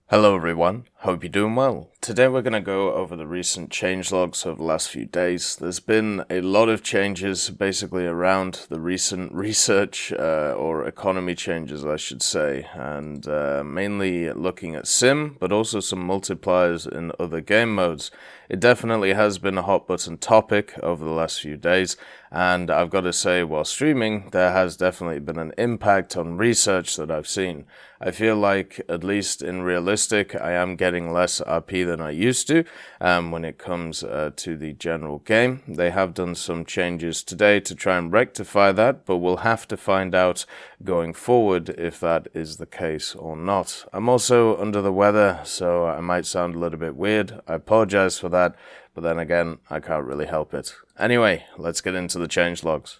Hello everyone, hope you're doing well. Today we're going to go over the recent changelogs of the last few days. There's been a lot of changes basically around the recent research or economy changes I should say, and mainly looking at sim but also some multipliers in other game modes. It definitely has been a hot button topic over the last few days, and I've got to say while streaming there has definitely been an impact on research that I've seen. I feel like, at least in realistic, I am getting less RP than I used to when it comes to the general game. They have done some changes today to try and rectify that, but we'll have to find out going forward if that is the case or not. I'm also under the weather, so I might sound a little bit weird. I apologize for that, but then again, I can't really help it. Anyway, let's get into the changelogs.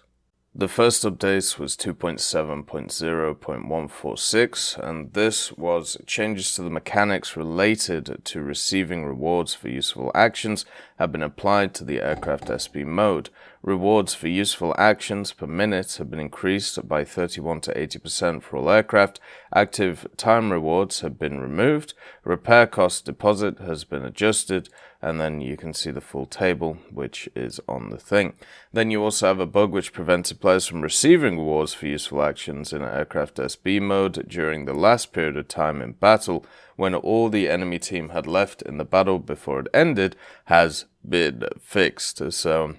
The first update was 2.7.0.146, and this was changes to the mechanics related to receiving rewards for useful actions have been applied to the aircraft SB mode. Rewards for useful actions per minute have been increased by 31 to 80% for all aircraft. Active time rewards have been removed. Repair cost deposit has been adjusted, and then you can see the full table which is on the thing. Then you also have a bug which prevented players from receiving rewards for useful actions in aircraft SB mode during the last period of time in battle, when all the enemy team had left in the battle before it ended, has been fixed. So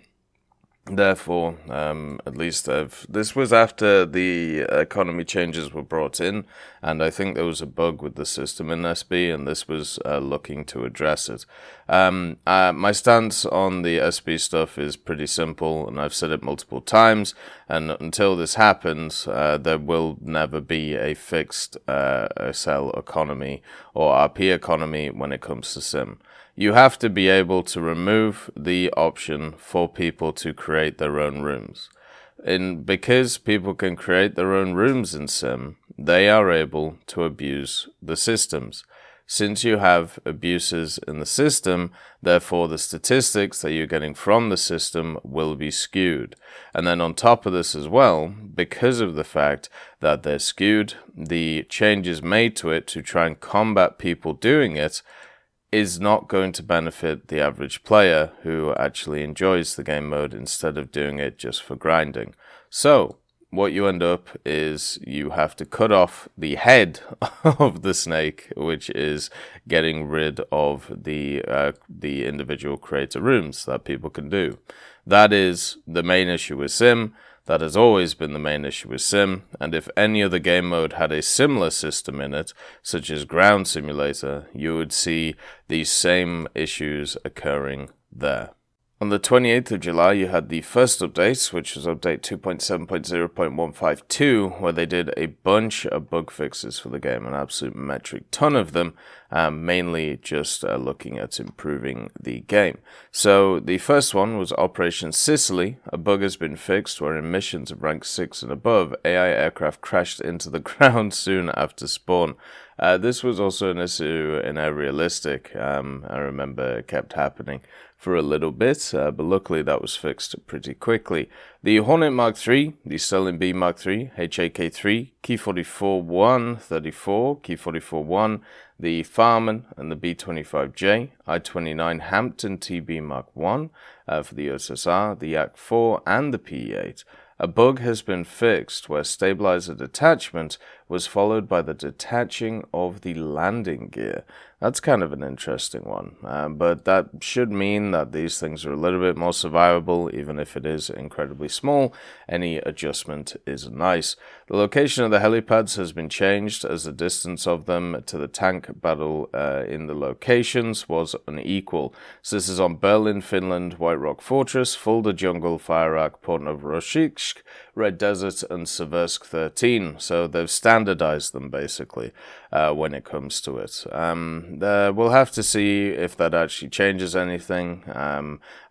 therefore, at least this was after the economy changes were brought in, and I think there was a bug with the system in SB, and this was looking to address it. My stance on the SB stuff is pretty simple, and I've said it multiple times, and until this happens, there will never be a fixed SL economy or RP economy when it comes to sim. You have to be able to remove the option for people to create their own rooms. Because people can create their own rooms in sim, they are able to abuse the systems. Since you have abuses in the system, therefore the statistics that you're getting from the system will be skewed. And then on top of this as well, because of the fact that they're skewed, the changes made to it to try and combat people doing it is not going to benefit the average player who actually enjoys the game mode instead of doing it just for grinding. So what you end up is you have to cut off the head of the snake, which is getting rid of the individual creator rooms that people can do. That is the main issue with sim. That has always been the main issue with sim, and if any other game mode had a similar system in it, such as Ground Simulator, you would see these same issues occurring there. On the 28th of July, you had the first update, which was update 2.7.0.152, where they did a bunch of bug fixes for the game, an absolute metric ton of them, mainly just looking at improving the game. So the first one was Operation Sicily. A bug has been fixed where in missions of rank 6 and above, AI aircraft crashed into the ground soon after spawn. This was also an issue in Air Realistic. I remember it kept happening for a little bit, but luckily that was fixed pretty quickly. The Hornet Mark III, the Sterling B Mark III, HAK3, Key 44-134, Key 44-1, the Farman and the B-25J, I-29 Hampton TB Mark I for the USSR, the Yak-4 and the PE-8. A bug has been fixed where stabilizer detachment was followed by the detaching of the landing gear. That's kind of an interesting one, but that should mean that these things are a little bit more survivable, even if it is incredibly small. Any adjustment is nice. The location of the helipads has been changed as the distance of them to the tank battle in the locations was unequal. So this is on Berlin, Finland, White Rock Fortress, Fulda Jungle, Fire-Ark, Port Novorossiysk, Red Desert, and Seversk 13. So they've standardized them basically when it comes to it. We'll have to see if that actually changes anything.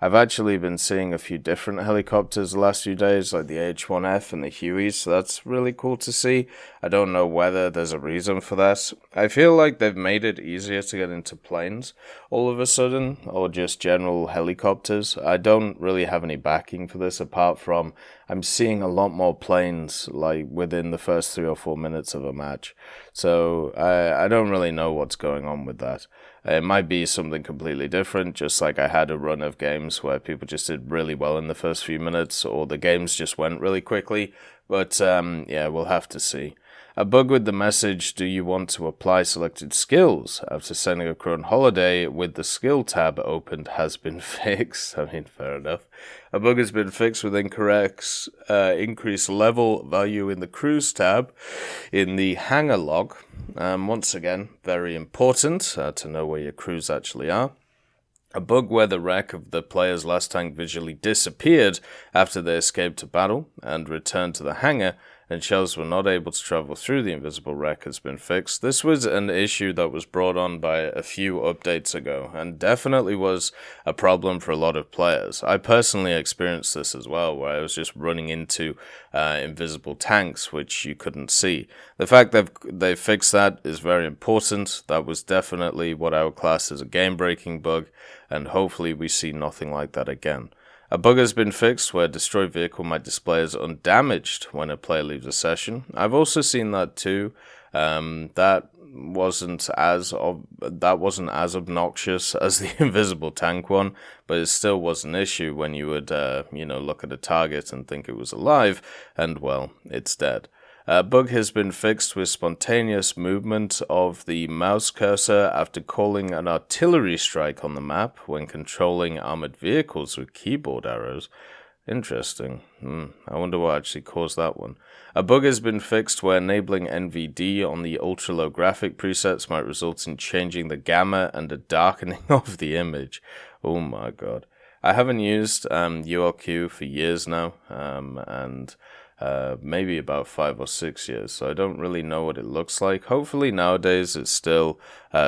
I've actually been seeing a few different helicopters the last few days, like the AH-1F and the Hueys, so that's really cool to see. I don't know whether there's a reason for that. I feel like they've made it easier to get into planes all of a sudden, or just general helicopters. I don't really have any backing for this apart from I'm seeing a lot more planes like within the first 3 or 4 minutes of a match. So I don't really know what's going on with that. It might be something completely different, just like I had a run of games where people just did really well in the first few minutes, or the games just went really quickly. But yeah, we'll have to see. A bug with the message, do you want to apply selected skills after sending a crew on holiday with the skill tab opened has been fixed. I mean, fair enough. A bug has been fixed with incorrect increased level value in the cruise tab in the hangar log. Once again, very important to know where your crews actually are. A bug where the wreck of the player's last tank visually disappeared after they escaped to battle and returned to the hangar, and shells were not able to travel through the invisible wreck has been fixed. This was an issue that was brought on by a few updates ago, and definitely was a problem for a lot of players. I personally experienced this as well, where I was just running into invisible tanks, which you couldn't see. The fact that they fixed that is very important. That was definitely what I would class as a game-breaking bug, and hopefully we see nothing like that again. A bug has been fixed where a destroyed vehicle might display as undamaged when a player leaves a session. I've also seen that too. That wasn't as obnoxious as the invisible tank one, but it still was an issue when you would look at a target and think it was alive, and well, it's dead. A bug has been fixed with spontaneous movement of the mouse cursor after calling an artillery strike on the map when controlling armored vehicles with keyboard arrows. Interesting. I wonder what actually caused that one. A bug has been fixed where enabling NVIDIA on the ultra-low graphic presets might result in changing the gamma and a darkening of the image. Oh my god. I haven't used ULQ for years now, and maybe about 5 or 6 years, so I don't really know what it looks like. Hopefully nowadays it still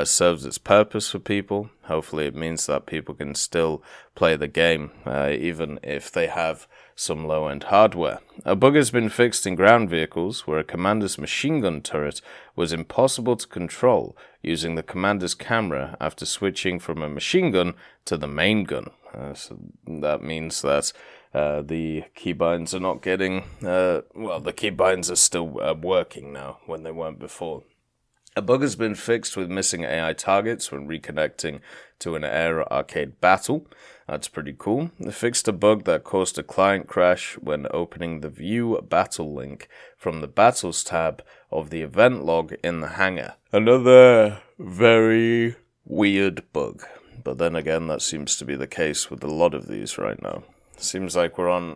serves its purpose for people. Hopefully it means that people can still play the game, even if they have some low-end hardware. A bug has been fixed in ground vehicles where a commander's machine gun turret was impossible to control using the commander's camera after switching from a machine gun to the main gun. So that means that the keybinds are not getting, the keybinds are still working now when they weren't before. A bug has been fixed with missing AI targets when reconnecting to an Air Arcade battle. That's pretty cool. They fixed a bug that caused a client crash when opening the View Battle link from the Battles tab of the event log in the hangar. Another very weird bug. But then again, that seems to be the case with a lot of these right now. Seems like we're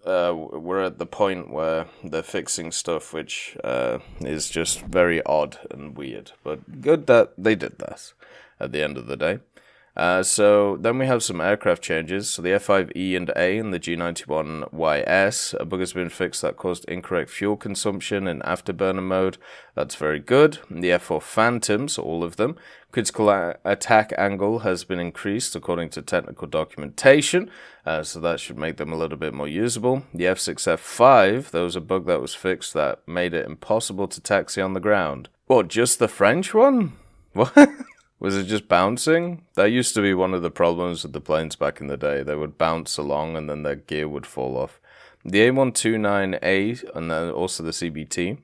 at the point where they're fixing stuff which is just very odd and weird. But good that they did that at the end of the day. So then we have some aircraft changes. So the F5E and A and the G91YS, a bug has been fixed that caused incorrect fuel consumption in afterburner mode. That's very good. The F4 Phantoms, all of them, critical attack angle has been increased according to technical documentation, so that should make them a little bit more usable. The F6, F5, there was a bug that was fixed that made it impossible to taxi on the ground. What, just the French one? What? Was it just bouncing? That used to be one of the problems with the planes back in the day. They would bounce along and then their gear would fall off. The A129A and then also the CBT.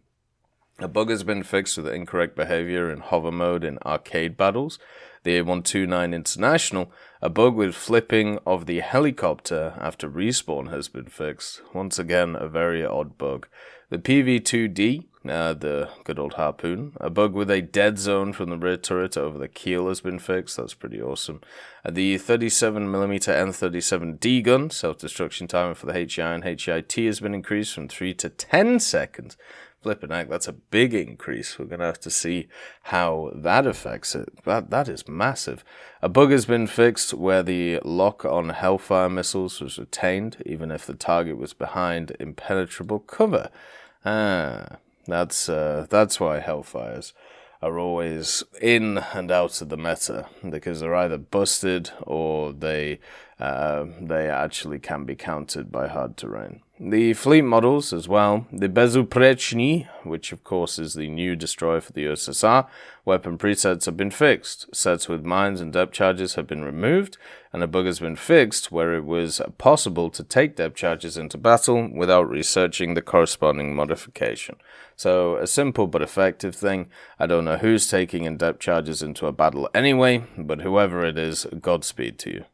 A bug has been fixed with incorrect behavior in hover mode in arcade battles. The A129 International, a bug with flipping of the helicopter after respawn has been fixed. Once again, a very odd bug. The PV2D, the good old harpoon, a bug with a dead zone from the rear turret over the keel has been fixed. That's pretty awesome. The 37mm N37D gun, self-destruction timer for the HEI and HEIT has been increased from 3 to 10 seconds. Flipping heck, that's a big increase. We're going to have to see how that affects it. That is massive. A bug has been fixed where the lock on Hellfire missiles was retained, even if the target was behind impenetrable cover. That's why Hellfires are always in and out of the meta, because they're either busted or they actually can be countered by hard terrain. The fleet models as well. The Bezuprechny, which of course is the new destroyer for the USSR, weapon presets have been fixed. Sets with mines and depth charges have been removed, and a bug has been fixed where it was possible to take depth charges into battle without researching the corresponding modification. So a simple but effective thing. I don't know who's taking in depth charges into a battle anyway, but whoever it is, Godspeed to you.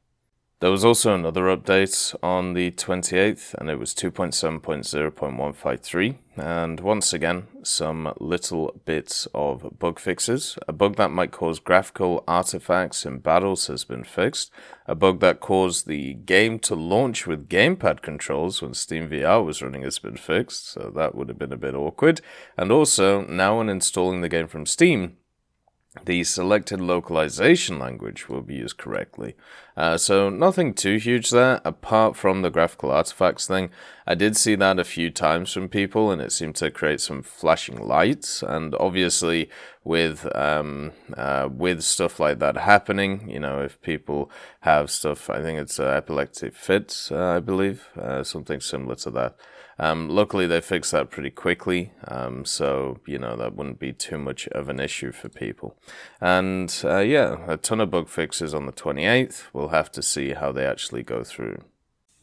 There was also another update on the 28th, and it was 2.7.0.153, and once again, some little bits of bug fixes. A bug that might cause graphical artifacts in battles has been fixed. A bug that caused the game to launch with gamepad controls when Steam VR was running has been fixed, so that would have been a bit awkward. And also, now when installing the game from Steam, the selected localization language will be used correctly. So nothing too huge there, apart from the graphical artifacts thing. I did see that a few times from people, and it seemed to create some flashing lights. And obviously, with stuff like that happening, you know, if people have stuff, I think it's epileptic fits, I believe, something similar to that. Luckily, they fixed that pretty quickly, so, you know, that wouldn't be too much of an issue for people. And, yeah, a ton of bug fixes on the 28th. We'll have to see how they actually go through.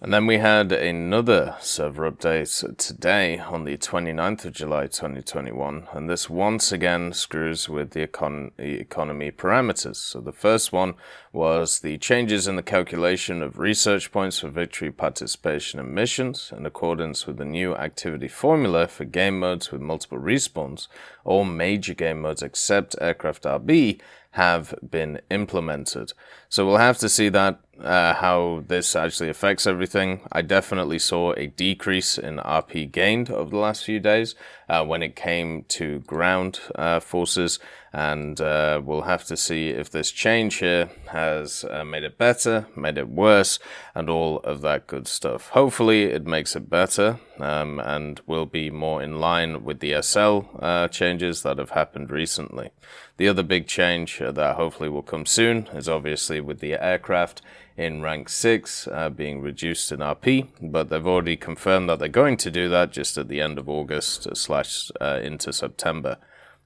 And then we had another server update today on the 29th of July 2021, and this once again screws with the economy parameters. So the first one was the changes in the calculation of research points for victory, participation, and missions in accordance with the new activity formula for game modes with multiple respawns. All major game modes except Aircraft RB have been implemented. So we'll have to see that how this actually affects everything. I definitely saw a decrease in RP gained over the last few days when it came to ground forces, and we'll have to see if this change here has made it better, made it worse, and all of that good stuff. Hopefully it makes it better and will be more in line with the SL changes that have happened recently. The other big change that hopefully will come soon is obviously with the aircraft in rank 6 being reduced in RP, but they've already confirmed that they're going to do that just at the end of August / into September.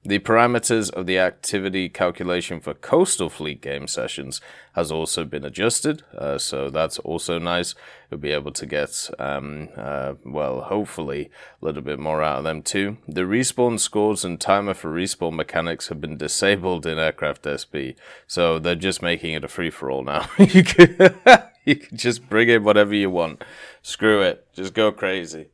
The parameters of the activity calculation for coastal fleet game sessions has also been adjusted, so that's also nice. We'll be able to get, well, hopefully a little bit more out of them too. The respawn scores and timer for respawn mechanics have been disabled in Aircraft SB, so they're just making it a free-for-all now. You can just bring in whatever you want. Screw it. Just go crazy.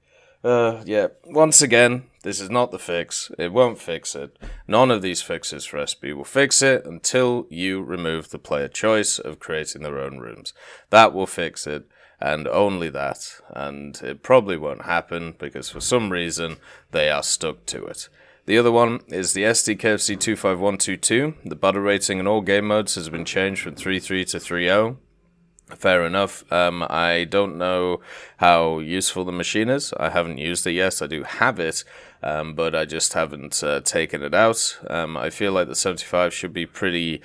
Yeah, once again, this is not the fix. It won't fix it. None of these fixes for SB will fix it until you remove the player choice of creating their own rooms. That will fix it, and only that. And it probably won't happen because for some reason they are stuck to it. The other one is the Sdkfc 25122. The battle rating in all game modes has been changed from 3.3 to 3.0. Fair enough. I don't know how useful the machine is. I haven't used it yet. I do have it, but I just haven't taken it out. I feel like the 75 should be pretty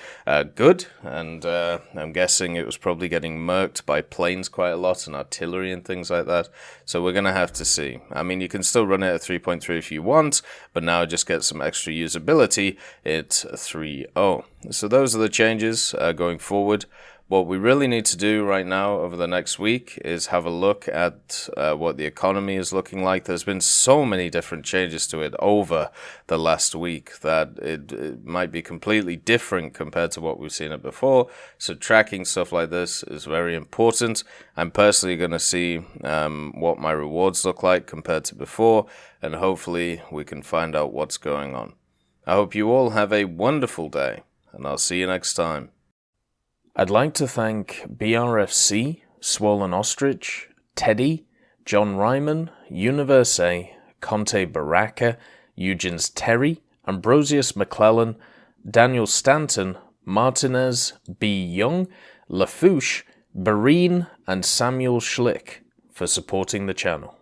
good, and I'm guessing it was probably getting murked by planes quite a lot and artillery and things like that. So we're going to have to see. I mean, you can still run it at 3.3 if you want, but now just get some extra usability at 3.0. So those are the changes going forward. What we really need to do right now over the next week is have a look at what the economy is looking like. There's been so many different changes to it over the last week that it might be completely different compared to what we've seen it before. So tracking stuff like this is very important. I'm personally going to see what my rewards look like compared to before, and hopefully we can find out what's going on. I hope you all have a wonderful day, and I'll see you next time. I'd like to thank BRFC, Swollen Ostrich, Teddy, John Ryman, Universe, Conte Baraka, Eugens Terry, Ambrosius McClellan, Daniel Stanton, Martinez, B. Young, Lafouche, Barine, and Samuel Schlick for supporting the channel.